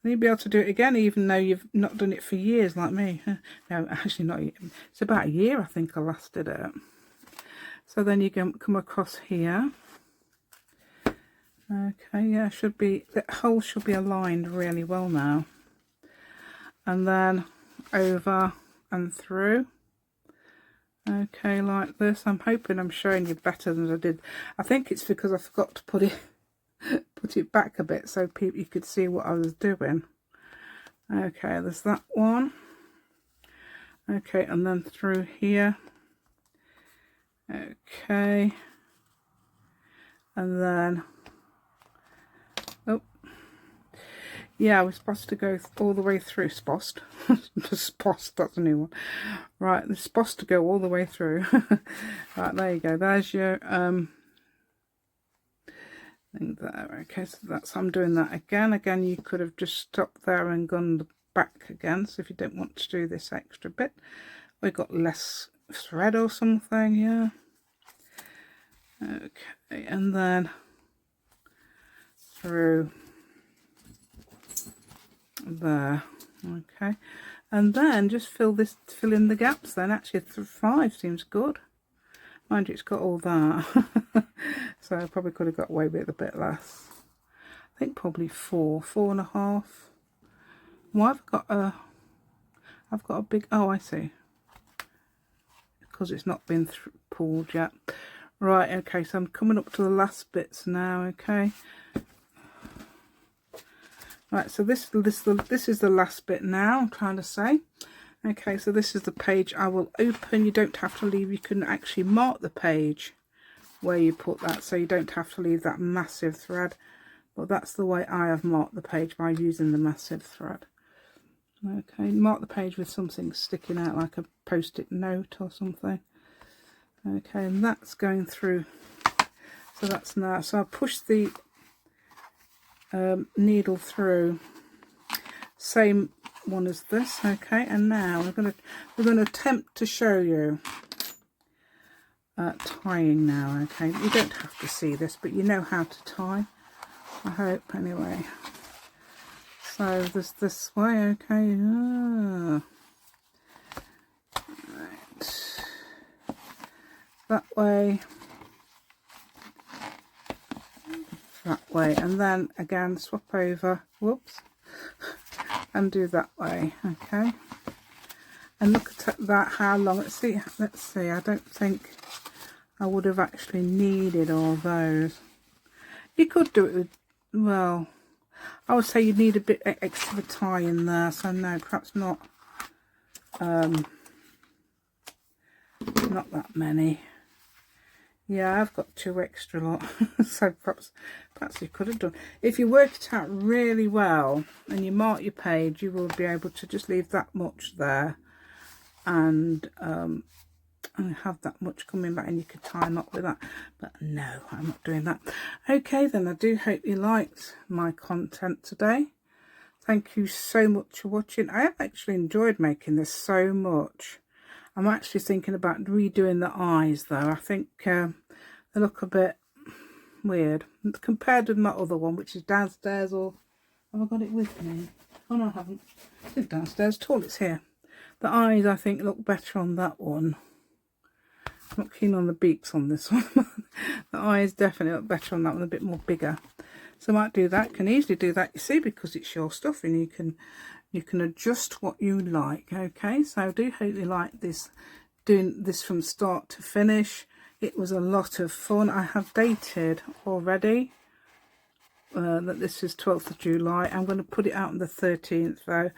Speaker 1: And you'll be able to do it again, even though you've not done it for years like me. No, actually not. It's about a year, I think, I last did it. So then you can come across here. Okay, yeah, should be, the hole should be aligned really well now. And then over and through. Okay, like this. I'm hoping I'm showing you better than I did. I think it's because I forgot to put it back a bit so you could see what I was doing. Okay, there's that one. Okay, and then through here. Okay, and then, oh yeah, we're supposed to go all the way through. Supposed that's a new one. Right, it's supposed to go all the way through. Right, there you go, there's your thing there. Okay, so that's, I'm doing that again. You could have just stopped there and gone back again, so if you don't want to do this extra bit, we got less thread or something. Yeah. Okay, and then through there. Okay, and then just fill in the gaps. Then actually 5 seems good. Mind you, it's got all that. So I probably could have got away with a bit less. I think probably 4.5. Well, I've got a big, oh, I see, because it's not been pulled yet. Right, okay, so I'm coming up to the last bits now. Okay, right, so this is the last bit now, I'm trying to say. Okay, so this is the page I will open. You don't have to leave, you can actually mark the page where you put that, so you don't have to leave that massive thread. But that's the way I have marked the page, by using the massive thread. Okay, mark the page with something sticking out, like a post-it note or something. Okay, and that's going through. So that's now, so I'll push the needle through, same one as this. Okay, and now we're going to attempt to show you tying now. Okay, you don't have to see this, but you know how to tie, I hope, anyway. So there's this way. Okay, right, that way, that way, and then again swap over, whoops, and do that way. Okay, and look at that, how long, let's see, I don't think I would have actually needed all those. You could do it with, well, I would say you need a bit extra tie in there, so no, perhaps not, not that many. Yeah, I've got 2 extra lot. So perhaps you could have done, if you work it out really well and you mark your page, you will be able to just leave that much there and have that much coming back, and you could tie a knot with that. But no, I'm not doing that. Okay then, I do hope you liked my content today. Thank you so much for watching. I have actually enjoyed making this so much. I'm actually thinking about redoing the eyes though. I think they look a bit weird compared with my other one, which is downstairs. Or have I got it with me? Oh no, I haven't. It's downstairs. Toilet's here. The eyes, I think, look better on that one. I'm not keen on the beaks on this one. The eyes definitely look better on that one, a bit more bigger. So I might do that. Can easily do that, you see, because it's your stuff, and you can adjust what you like. Okay, so I do hope you like this, doing this from start to finish. It was a lot of fun. I have dated already that this is 12th of July. I'm going to put it out on the 13th though,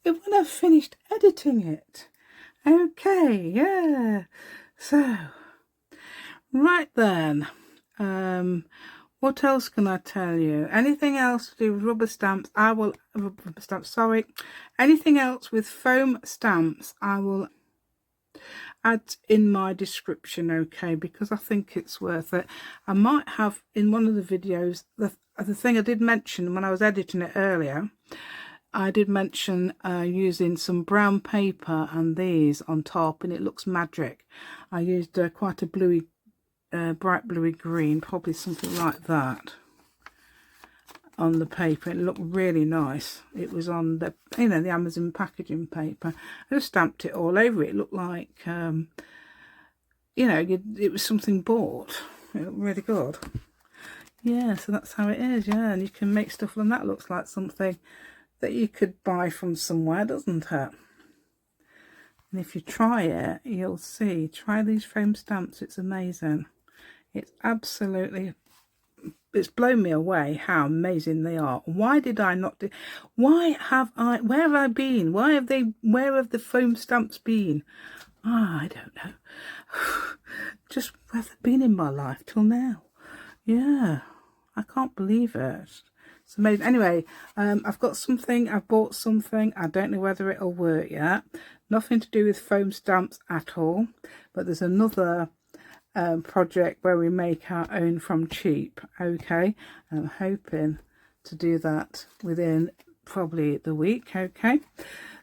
Speaker 1: when I've finished editing it. Okay, yeah. So, right then, what else can I tell you? Anything else to do with rubber stamps, anything else with foam stamps, I will add in my description, okay, because I think it's worth it. I might have in one of the videos, the thing I did mention when I was editing it earlier, I did mention using some brown paper and these on top, and it looks magic. I used quite a bluey, bright bluey green, probably something like that, on the paper. It looked really nice. It was on the, you know, the Amazon packaging paper. I just stamped it all over it. It looked like, you know, it was something bought. It looked really good. Yeah, so that's how it is. Yeah, and you can make stuff, and that looks like something that you could buy from somewhere, doesn't it? And if you try it, you'll see. Try these foam stamps. It's amazing. It's absolutely, it's blown me away how amazing they are. Why did I not do, where have I been? Where have the foam stamps been? I don't know. Just where they've been in my life till now. Yeah, I can't believe it. It's amazing. Anyway, I've got something, I've bought something. I don't know whether it'll work yet. Nothing to do with foam stamps at all. But there's another project where we make our own from cheap. Okay, I'm hoping to do that within probably the week. Okay,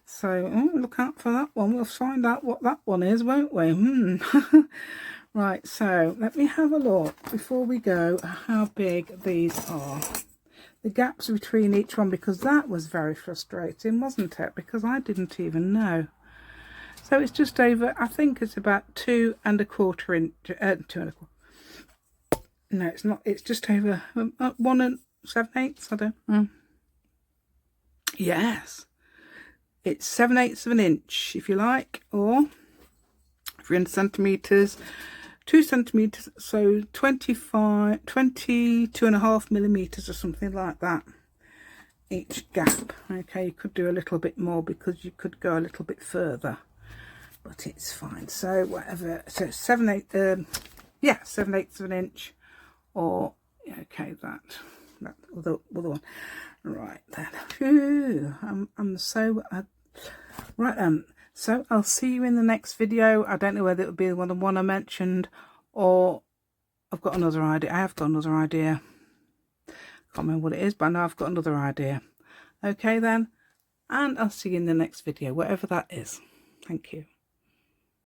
Speaker 1: so look out for that one. We'll find out what that one is, won't we? Right, so let me have a look before we go how big these are, the gaps between each one, because that was very frustrating, wasn't it? Because I didn't even know. So it's just over, I think it's about 2 1/4 inch, 2 1/4. No, it's not, it's just over 1 7/8, I don't know. Yes, it's 7/8 of an inch, if you like, or if you're in centimetres, 2 centimetres, so 22.5 millimetres or something like that each gap. Okay, you could do a little bit more because you could go a little bit further, but it's fine. So whatever, so 7/8, yeah, 7/8 of an inch, or okay, that other one. Right then. Phew, I'm so right. So I'll see you in the next video. I don't know whether it will be the one I mentioned, or I've got another idea. I have got another idea. Can't remember what it is, but I know I've got another idea. Okay then, and I'll see you in the next video, whatever that is. Thank you.